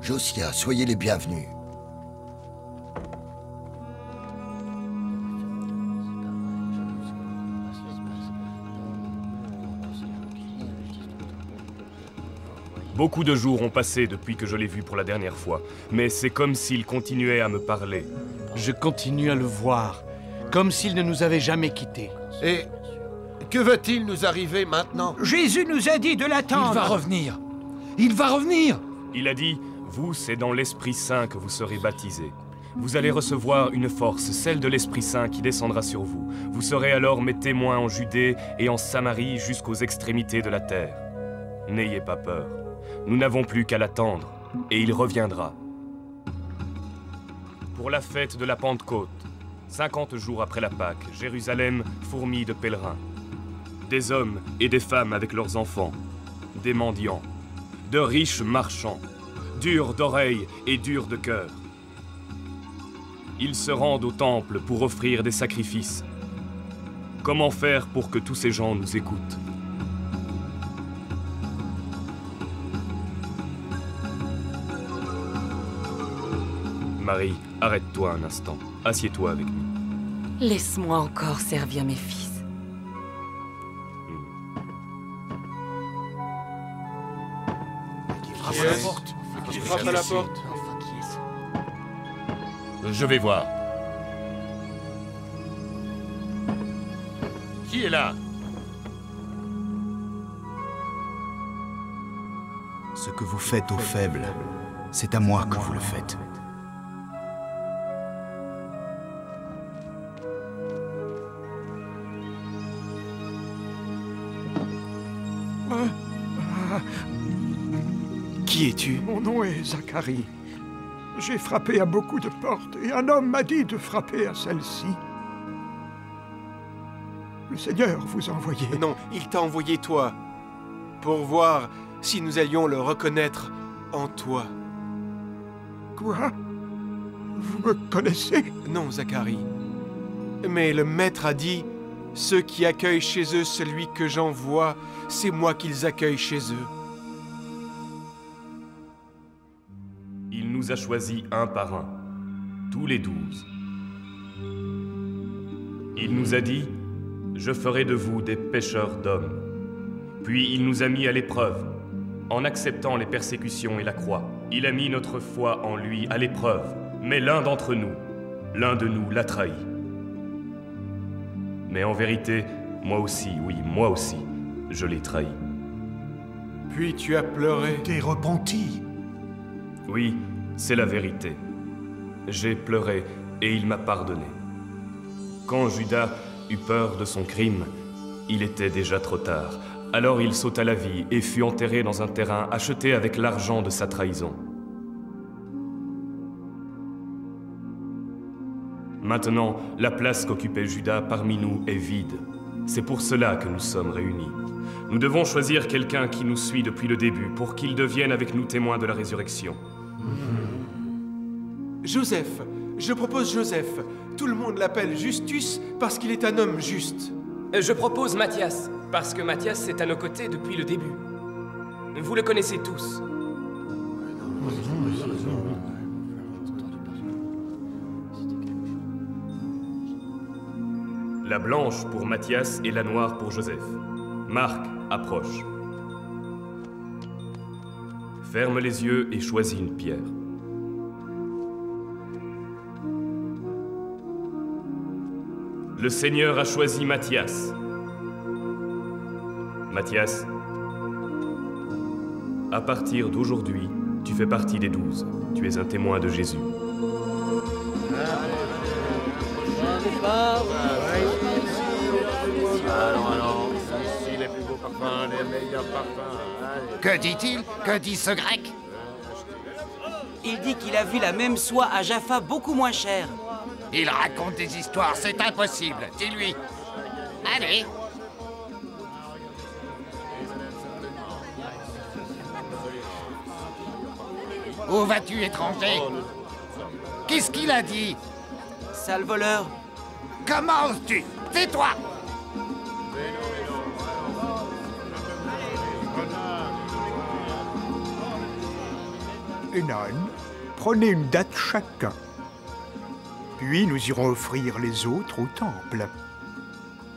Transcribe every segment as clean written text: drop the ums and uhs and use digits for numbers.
Josiah, soyez les bienvenus. Beaucoup de jours ont passé depuis que je l'ai vu pour la dernière fois, mais c'est comme s'il continuait à me parler. Je continue à le voir, comme s'il ne nous avait jamais quittés. Et que va-t-il nous arriver maintenant? Jésus nous a dit de l'attendre. Il va revenir. Il va revenir. Il a dit, vous, c'est dans l'Esprit Saint que vous serez baptisés. Vous allez recevoir une force, celle de l'Esprit Saint qui descendra sur vous. Vous serez alors mes témoins en Judée et en Samarie jusqu'aux extrémités de la terre. N'ayez pas peur. Nous n'avons plus qu'à l'attendre, et il reviendra. Pour la fête de la Pentecôte, 50 jours après la Pâque, Jérusalem fourmille de pèlerins. Des hommes et des femmes avec leurs enfants, des mendiants, de riches marchands, durs d'oreilles et durs de cœur. Ils se rendent au temple pour offrir des sacrifices. Comment faire pour que tous ces gens nous écoutent? Marie, arrête-toi un instant. Assieds-toi avec nous. Laisse-moi encore servir mes fils. Qui frappe à la porte? Qui frappe à la porte? Je vais voir. Qui est là? Ce que vous faites aux faibles, c'est à moi que vous le faites. Qui es-tu? Mon nom est Zacharie. J'ai frappé à beaucoup de portes et un homme m'a dit de frapper à celle-ci. Le Seigneur vous a envoyé. Non, il t'a envoyé toi, pour voir si nous allions le reconnaître en toi. Quoi? Vous me connaissez? Non, Zacharie. Mais le Maître a dit, ceux qui accueillent chez eux celui que j'envoie, c'est moi qu'ils accueillent chez eux. Il nous a choisis un par un, tous les 12. Il nous a dit, je ferai de vous des pêcheurs d'hommes. Puis il nous a mis à l'épreuve, en acceptant les persécutions et la croix. Il a mis notre foi en lui à l'épreuve, mais l'un d'entre nous, l'un de nous l'a trahi. Mais en vérité, Moi aussi, oui, moi aussi, je l'ai trahi. Puis tu as pleuré. T'es repenti. Oui, c'est la vérité. J'ai pleuré et il m'a pardonné. Quand Judas eut peur de son crime, il était déjà trop tard. Alors il sauta la vie et fut enterré dans un terrain acheté avec l'argent de sa trahison. Maintenant, la place qu'occupait Judas parmi nous est vide. C'est pour cela que nous sommes réunis. Nous devons choisir quelqu'un qui nous suit depuis le début pour qu'il devienne avec nous témoin de la résurrection. Joseph. Je propose Joseph. Tout le monde l'appelle Justus parce qu'il est un homme juste. Je propose Matthias, parce que Matthias est à nos côtés depuis le début. Vous le connaissez tous. La blanche pour Matthias et la noire pour Joseph. Marc, approche. Ferme les yeux et choisis une pierre. Le Seigneur a choisi Matthias. Matthias, à partir d'aujourd'hui, tu fais partie des 12. Tu es un témoin de Jésus. Que dit-il? Que dit ce grec? Il dit qu'il a vu la même soie à Jaffa beaucoup moins chère. Il raconte des histoires, c'est impossible. Dis-lui. Allez. Où vas-tu, étranger? Qu'est-ce qu'il a dit? Sale voleur. Comment oses-tu? Tais-toi! Hénon, prenez une date chacun. Puis nous irons offrir les autres au temple.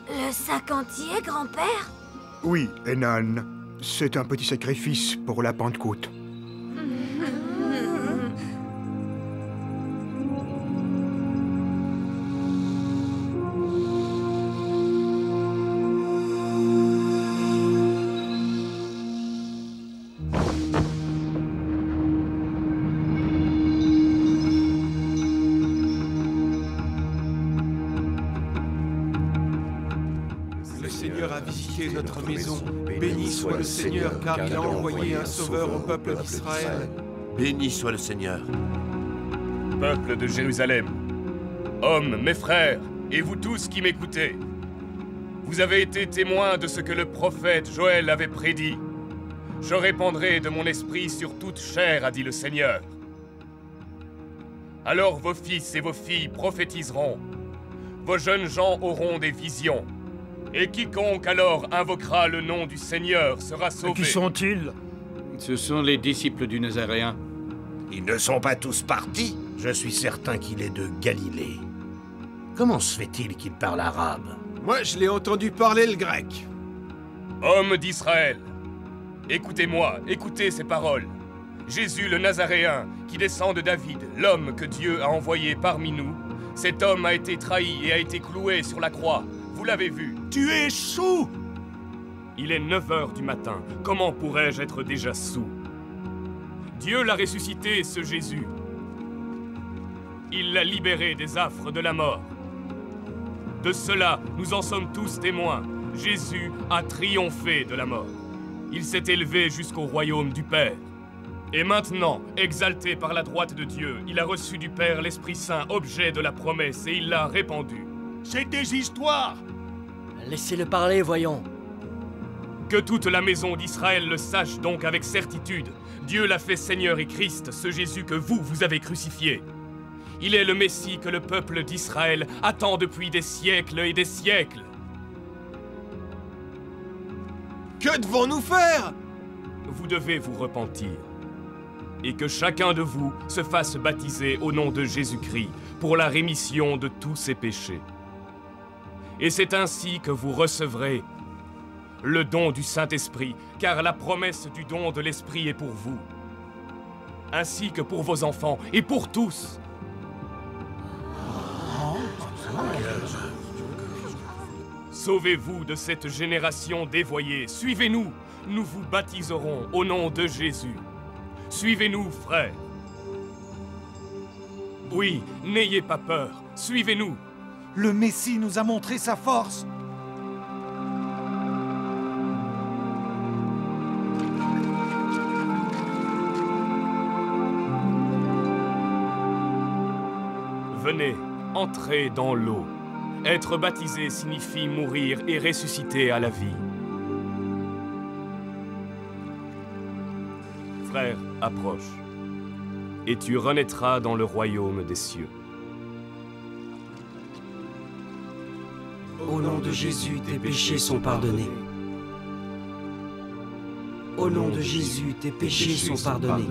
Le sac entier, grand-père? Oui, Hénon, c'est un petit sacrifice pour la Pentecôte. Notre maison. Béni soit le Seigneur, car il a envoyé un sauveur au peuple d'Israël. Béni soit le Seigneur. Peuple de Jérusalem, hommes, mes frères, et vous tous qui m'écoutez, vous avez été témoins de ce que le prophète Joël avait prédit. Je répandrai de mon esprit sur toute chair, a dit le Seigneur. Alors vos fils et vos filles prophétiseront. Vos jeunes gens auront des visions. Et quiconque alors invoquera le nom du Seigneur sera sauvé. Qui sont-ils? Ce sont les disciples du Nazaréen. Ils ne sont pas tous partis. Je suis certain qu'il est de Galilée. Comment se fait-il qu'il parle arabe? Moi, je l'ai entendu parler le grec. Hommes d'Israël, écoutez-moi, écoutez ces paroles. Jésus le Nazaréen, qui descend de David, l'homme que Dieu a envoyé parmi nous, cet homme a été trahi et a été cloué sur la croix. Vous l'avez vu. Tu es saoul! Il est 9 heures du matin. Comment pourrais-je être déjà saoul? Dieu l'a ressuscité, ce Jésus. Il l'a libéré des affres de la mort. De cela, nous en sommes tous témoins. Jésus a triomphé de la mort. Il s'est élevé jusqu'au royaume du Père. Et maintenant, exalté par la droite de Dieu, il a reçu du Père l'Esprit Saint, objet de la promesse, et il l'a répandu. C'est des histoires! Laissez-le parler, voyons. Que toute la maison d'Israël le sache donc avec certitude. Dieu l'a fait Seigneur et Christ, ce Jésus que vous avez crucifié. Il est le Messie que le peuple d'Israël attend depuis des siècles et des siècles. Que devons-nous faire? Vous devez vous repentir. Et que chacun de vous se fasse baptiser au nom de Jésus-Christ pour la rémission de tous ses péchés. Et c'est ainsi que vous recevrez le don du Saint-Esprit, car la promesse du don de l'Esprit est pour vous, ainsi que pour vos enfants et pour tous. Sauvez-vous de cette génération dévoyée. Suivez-nous. Nous vous baptiserons au nom de Jésus. Suivez-nous, frères. Oui, n'ayez pas peur. Suivez-nous. Le Messie nous a montré sa force. Venez, entrez dans l'eau. Être baptisé signifie mourir et ressusciter à la vie. Frère, approche. Et tu renaîtras dans le royaume des cieux. Au nom de Jésus, tes péchés sont pardonnés. Au nom de Jésus, tes péchés sont pardonnés.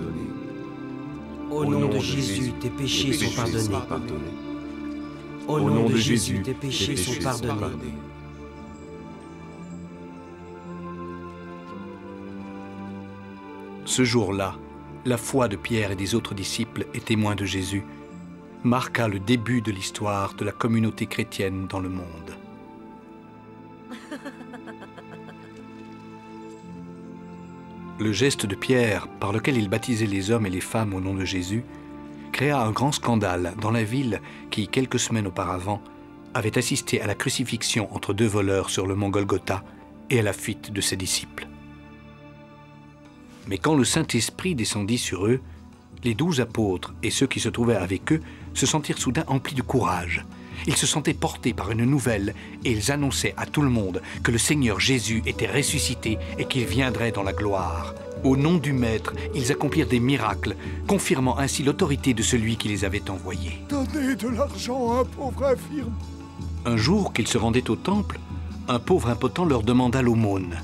Au nom de Jésus, tes péchés sont pardonnés. Au nom de Jésus, tes péchés sont pardonnés. Ce jour-là, la foi de Pierre et des autres disciples et témoins de Jésus marqua le début de l'histoire de la communauté chrétienne dans le monde. Le geste de Pierre, par lequel il baptisait les hommes et les femmes au nom de Jésus, créa un grand scandale dans la ville qui, quelques semaines auparavant, avait assisté à la crucifixion entre deux voleurs sur le mont Golgotha et à la fuite de ses disciples. Mais quand le Saint-Esprit descendit sur eux, les 12 apôtres et ceux qui se trouvaient avec eux se sentirent soudain emplis de courage. Ils se sentaient portés par une nouvelle et ils annonçaient à tout le monde que le Seigneur Jésus était ressuscité et qu'il viendrait dans la gloire. Au nom du Maître, ils accomplirent des miracles, confirmant ainsi l'autorité de celui qui les avait envoyés. Donnez de l'argent à un pauvre infirme. Un jour qu'ils se rendaient au temple, un pauvre impotent leur demanda l'aumône.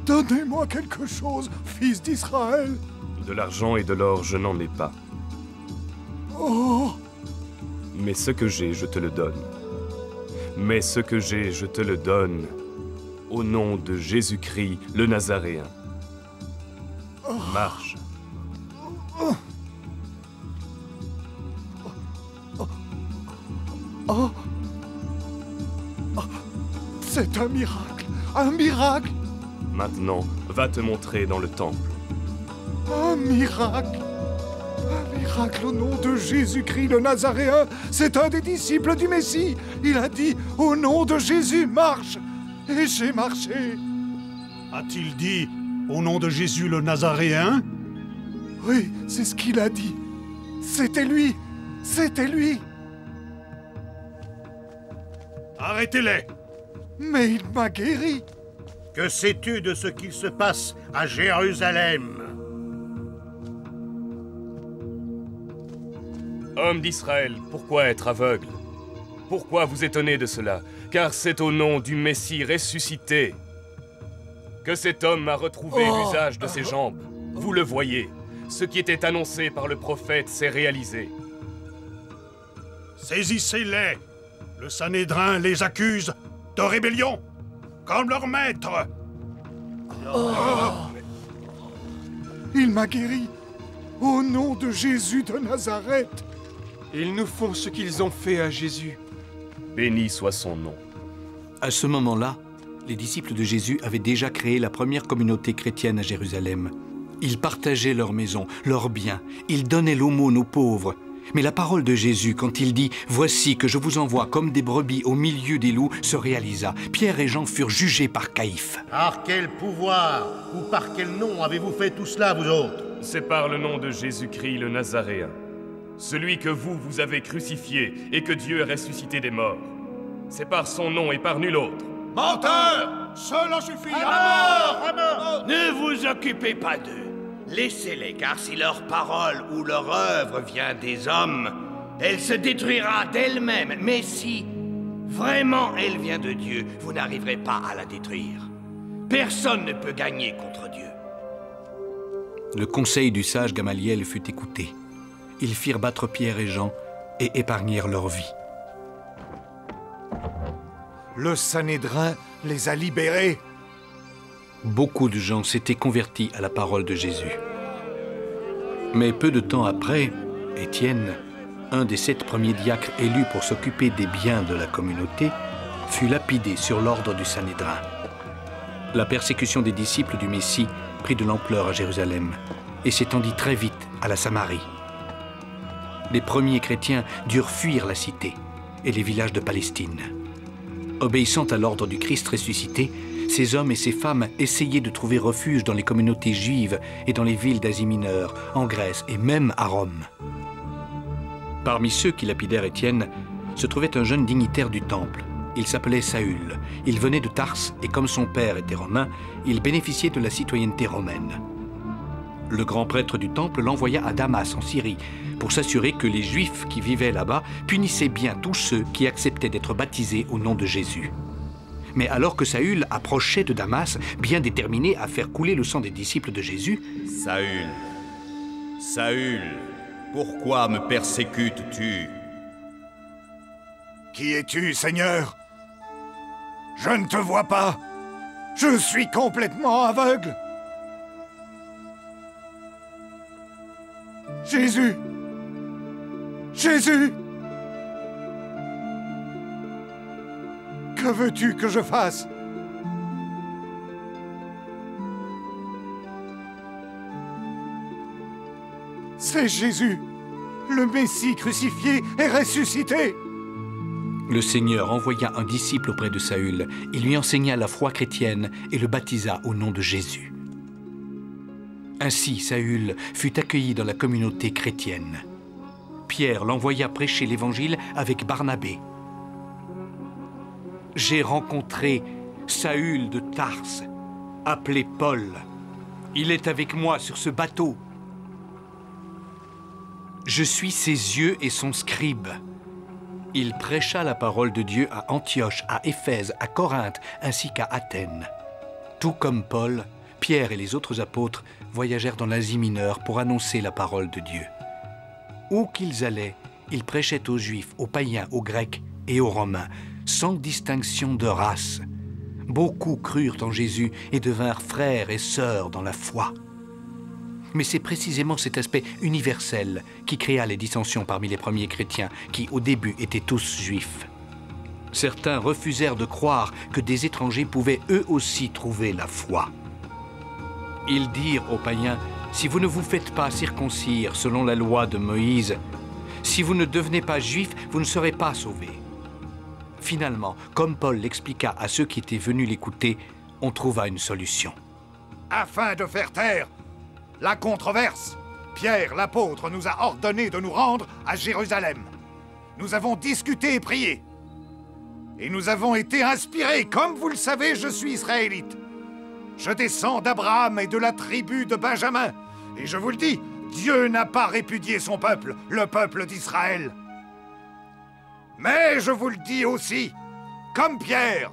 Donnez-moi quelque chose, fils d'Israël. De l'argent et de l'or, je n'en ai pas. Oh! Mais ce que j'ai, je te le donne. Mais ce que j'ai, je te le donne. Au nom de Jésus-Christ, le Nazaréen. Marche. Oh! C'est un miracle! Un miracle! Maintenant, va te montrer dans le temple. Un miracle! Un miracle au nom de Jésus-Christ le Nazaréen! C'est un des disciples du Messie! Il a dit « Au nom de Jésus, marche !» Et j'ai marché! A-t-il dit « Au nom de Jésus le Nazaréen » ? Oui, c'est ce qu'il a dit. C'était lui! C'était lui! Arrêtez-les! Mais il m'a guéri! Que sais-tu de ce qu'il se passe à Jérusalem? Hommes d'Israël, pourquoi être aveugle? Pourquoi vous étonner de cela? Car c'est au nom du Messie ressuscité que cet homme a retrouvé l'usage de ses jambes. Vous le voyez, ce qui était annoncé par le prophète s'est réalisé. Saisissez-les! Le Sanhédrin les accuse de rébellion, comme leur maître. Il m'a guéri! Au nom de Jésus de Nazareth! Ils nous font ce qu'ils ont fait à Jésus. Béni soit son nom. À ce moment-là, les disciples de Jésus avaient déjà créé la première communauté chrétienne à Jérusalem. Ils partageaient leurs maisons, leurs biens, ils donnaient l'aumône aux pauvres. Mais la parole de Jésus, quand il dit « Voici que je vous envoie comme des brebis au milieu des loups », se réalisa. Pierre et Jean furent jugés par Caïphe. Par quel pouvoir ou par quel nom avez-vous fait tout cela, vous autres? C'est par le nom de Jésus-Christ le Nazaréen, celui que vous avez crucifié et que Dieu a ressuscité des morts. C'est par son nom et par nul autre. Menteur! Cela suffit! À mort! Ne vous occupez pas d'eux. Laissez-les, car si leur parole ou leur œuvre vient des hommes, elle se détruira d'elle-même. Mais si vraiment elle vient de Dieu, vous n'arriverez pas à la détruire. Personne ne peut gagner contre Dieu. Le conseil du sage Gamaliel fut écouté. Ils firent battre Pierre et Jean et épargnèrent leur vie. Le Sanhédrin les a libérés. Beaucoup de gens s'étaient convertis à la parole de Jésus. Mais peu de temps après, Étienne, un des 7 premiers diacres élus pour s'occuper des biens de la communauté, fut lapidé sur l'ordre du Sanhédrin. La persécution des disciples du Messie prit de l'ampleur à Jérusalem et s'étendit très vite à la Samarie. Les premiers chrétiens durent fuir la cité et les villages de Palestine. Obéissant à l'ordre du Christ ressuscité, ces hommes et ces femmes essayaient de trouver refuge dans les communautés juives et dans les villes d'Asie mineure, en Grèce et même à Rome. Parmi ceux qui lapidèrent Étienne se trouvait un jeune dignitaire du temple. Il s'appelait Saül. Il venait de Tarse et comme son père était romain, il bénéficiait de la citoyenneté romaine. Le grand prêtre du temple l'envoya à Damas en Syrie pour s'assurer que les Juifs qui vivaient là-bas punissaient bien tous ceux qui acceptaient d'être baptisés au nom de Jésus. Mais alors que Saül approchait de Damas, bien déterminé à faire couler le sang des disciples de Jésus... Saül, Saül, pourquoi me persécutes-tu? Qui es-tu, Seigneur? Je ne te vois pas. Je suis complètement aveugle. Jésus! Jésus! Que veux-tu que je fasse? C'est Jésus, le Messie crucifié et ressuscité. Le Seigneur envoya un disciple auprès de Saül. Il lui enseigna la foi chrétienne et le baptisa au nom de Jésus. Ainsi, Saül fut accueilli dans la communauté chrétienne. Pierre l'envoya prêcher l'Évangile avec Barnabé. J'ai rencontré Saül de Tarse, appelé Paul. Il est avec moi sur ce bateau. Je suis ses yeux et son scribe. Il prêcha la parole de Dieu à Antioche, à Éphèse, à Corinthe, ainsi qu'à Athènes. Tout comme Paul, Pierre et les autres apôtres voyagèrent dans l'Asie mineure pour annoncer la parole de Dieu. Où qu'ils allaient, ils prêchaient aux Juifs, aux païens, aux Grecs et aux Romains, sans distinction de race. Beaucoup crurent en Jésus et devinrent frères et sœurs dans la foi. Mais c'est précisément cet aspect universel qui créa les dissensions parmi les premiers chrétiens, qui au début étaient tous juifs. Certains refusèrent de croire que des étrangers pouvaient eux aussi trouver la foi. Ils dirent aux païens, « Si vous ne vous faites pas circoncire selon la loi de Moïse, si vous ne devenez pas juifs, vous ne serez pas sauvés. » Finalement, comme Paul l'expliqua à ceux qui étaient venus l'écouter, on trouva une solution. Afin de faire taire la controverse, Pierre, l'apôtre, nous a ordonné de nous rendre à Jérusalem. Nous avons discuté et prié. Et nous avons été inspirés. Comme vous le savez, je suis israélite. Je descends d'Abraham et de la tribu de Benjamin. Et je vous le dis, Dieu n'a pas répudié son peuple, le peuple d'Israël. Mais je vous le dis aussi, comme Pierre,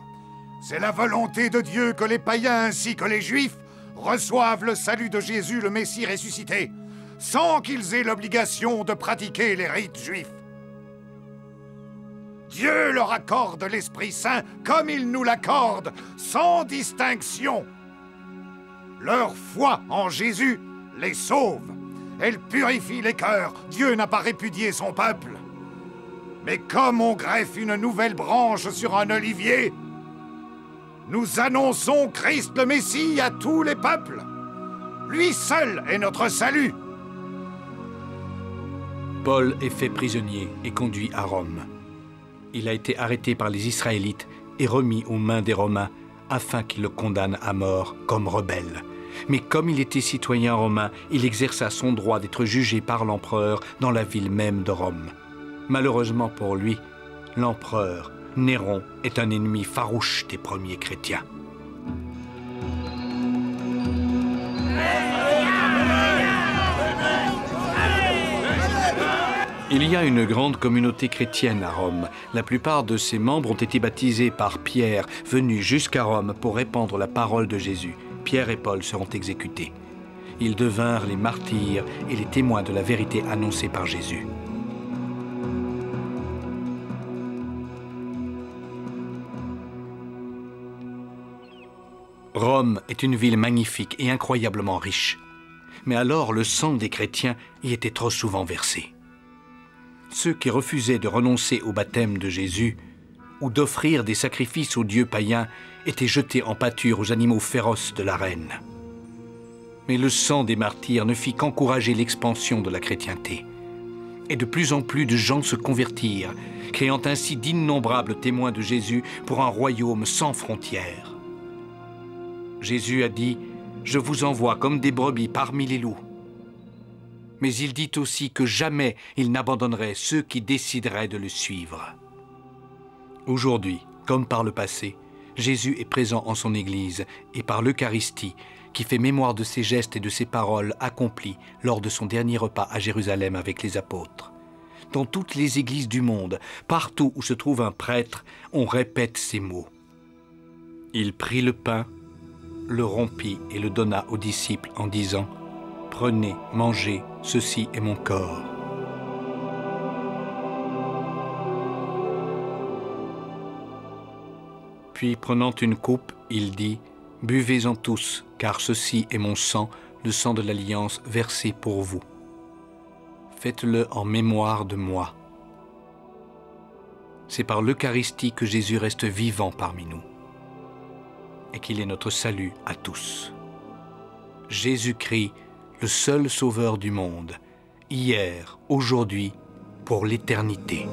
c'est la volonté de Dieu que les païens ainsi que les Juifs reçoivent le salut de Jésus, le Messie ressuscité, sans qu'ils aient l'obligation de pratiquer les rites juifs. Dieu leur accorde l'Esprit Saint comme il nous l'accorde, sans distinction. Leur foi en Jésus les sauve. Elle purifie les cœurs. Dieu n'a pas répudié son peuple. Mais comme on greffe une nouvelle branche sur un olivier, nous annonçons Christ le Messie à tous les peuples. Lui seul est notre salut. Paul est fait prisonnier et conduit à Rome. Il a été arrêté par les Israélites et remis aux mains des Romains afin qu'ils le condamnent à mort comme rebelle. Mais comme il était citoyen romain, il exerça son droit d'être jugé par l'empereur dans la ville même de Rome. Malheureusement pour lui, l'empereur Néron est un ennemi farouche des premiers chrétiens. Il y a une grande communauté chrétienne à Rome. La plupart de ses membres ont été baptisés par Pierre, venu jusqu'à Rome pour répandre la parole de Jésus. Pierre et Paul seront exécutés. Ils devinrent les martyrs et les témoins de la vérité annoncée par Jésus. Rome est une ville magnifique et incroyablement riche. Mais alors le sang des chrétiens y était trop souvent versé. Ceux qui refusaient de renoncer au baptême de Jésus ou d'offrir des sacrifices aux dieux païens était jeté en pâture aux animaux féroces de l'arène. Mais le sang des martyrs ne fit qu'encourager l'expansion de la chrétienté. Et de plus en plus de gens se convertirent, créant ainsi d'innombrables témoins de Jésus pour un royaume sans frontières. Jésus a dit « Je vous envoie comme des brebis parmi les loups ». Mais il dit aussi que jamais il n'abandonnerait ceux qui décideraient de le suivre. Aujourd'hui, comme par le passé, Jésus est présent en son Église et par l'Eucharistie, qui fait mémoire de ses gestes et de ses paroles accomplis lors de son dernier repas à Jérusalem avec les apôtres. Dans toutes les églises du monde, partout où se trouve un prêtre, on répète ces mots. Il prit le pain, le rompit et le donna aux disciples en disant « Prenez, mangez, ceci est mon corps. » Puis, prenant une coupe, il dit « Buvez-en tous, car ceci est mon sang, le sang de l'alliance versé pour vous. Faites-le en mémoire de moi. » C'est par l'Eucharistie que Jésus reste vivant parmi nous et qu'il est notre salut à tous. Jésus-Christ, le seul sauveur du monde, hier, aujourd'hui, pour l'éternité.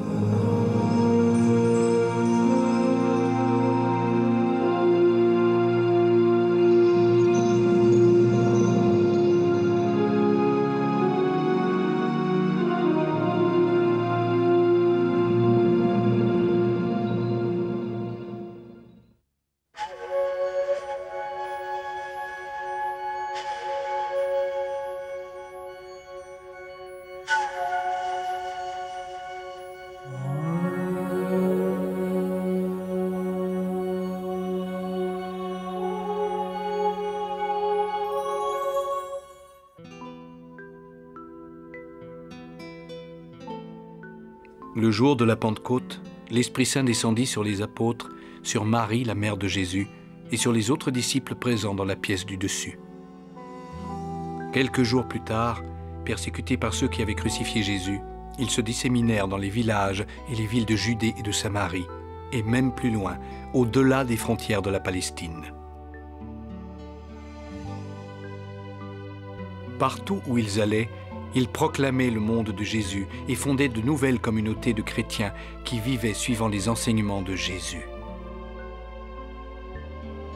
Le jour de la Pentecôte, l'Esprit Saint descendit sur les apôtres, sur Marie, la mère de Jésus, et sur les autres disciples présents dans la pièce du dessus. Quelques jours plus tard, persécutés par ceux qui avaient crucifié Jésus, ils se disséminèrent dans les villages et les villes de Judée et de Samarie, et même plus loin, au-delà des frontières de la Palestine. Partout où ils allaient, ils proclamaient le monde de Jésus et fondaient de nouvelles communautés de chrétiens qui vivaient suivant les enseignements de Jésus.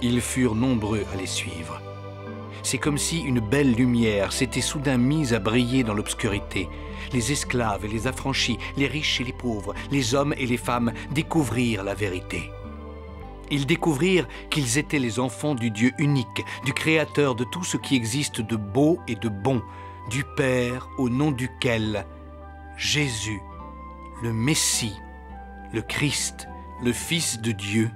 Ils furent nombreux à les suivre. C'est comme si une belle lumière s'était soudain mise à briller dans l'obscurité. Les esclaves et les affranchis, les riches et les pauvres, les hommes et les femmes découvrirent la vérité. Ils découvrirent qu'ils étaient les enfants du Dieu unique, du Créateur de tout ce qui existe de beau et de bon, du Père au nom duquel Jésus, le Messie, le Christ, le Fils de Dieu,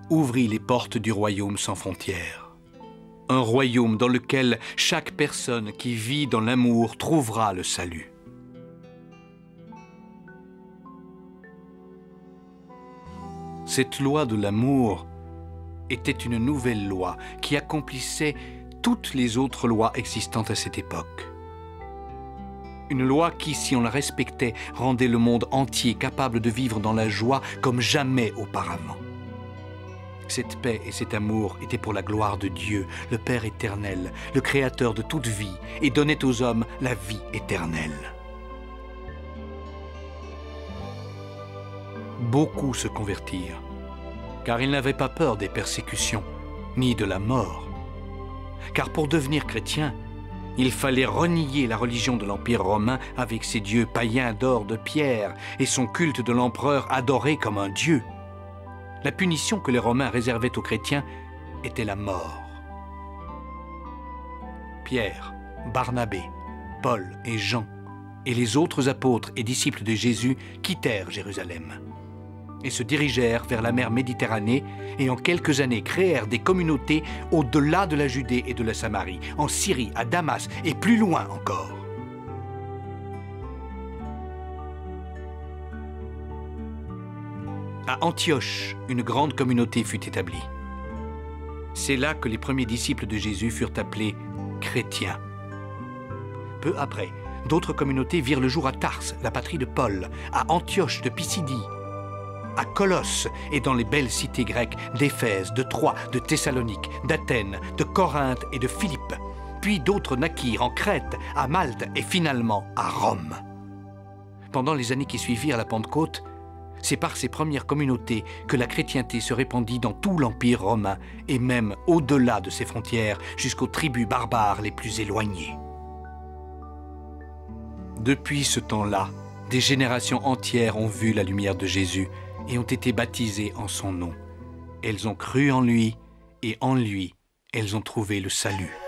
ouvrit les portes du royaume sans frontières. Un royaume dans lequel chaque personne qui vit dans l'amour trouvera le salut. Cette loi de l'amour était une nouvelle loi qui accomplissait toutes les autres lois existantes à cette époque. Une loi qui, si on la respectait, rendait le monde entier capable de vivre dans la joie comme jamais auparavant. Cette paix et cet amour étaient pour la gloire de Dieu, le Père éternel, le Créateur de toute vie, et donnait aux hommes la vie éternelle. Beaucoup se convertirent, car ils n'avaient pas peur des persécutions, ni de la mort. Car pour devenir chrétien, il fallait renier la religion de l'Empire romain avec ses dieux païens d'or, de pierre, et son culte de l'empereur adoré comme un dieu. La punition que les Romains réservaient aux chrétiens était la mort. Pierre, Barnabé, Paul et Jean, et les autres apôtres et disciples de Jésus quittèrent Jérusalem et se dirigèrent vers la mer Méditerranée et en quelques années créèrent des communautés au-delà de la Judée et de la Samarie, en Syrie, à Damas et plus loin encore. À Antioche, une grande communauté fut établie. C'est là que les premiers disciples de Jésus furent appelés chrétiens. Peu après, d'autres communautés virent le jour à Tarse, la patrie de Paul, à Antioche de Pisidie, à Colosse et dans les belles cités grecques d'Éphèse, de Troie, de Thessalonique, d'Athènes, de Corinthe et de Philippe. Puis d'autres naquirent en Crète, à Malte et finalement à Rome. Pendant les années qui suivirent la Pentecôte, c'est par ces premières communautés que la chrétienté se répandit dans tout l'Empire romain et même au-delà de ses frontières jusqu'aux tribus barbares les plus éloignées. Depuis ce temps-là, des générations entières ont vu la lumière de Jésus et ont été baptisées en son nom. Elles ont cru en lui et en lui, elles ont trouvé le salut.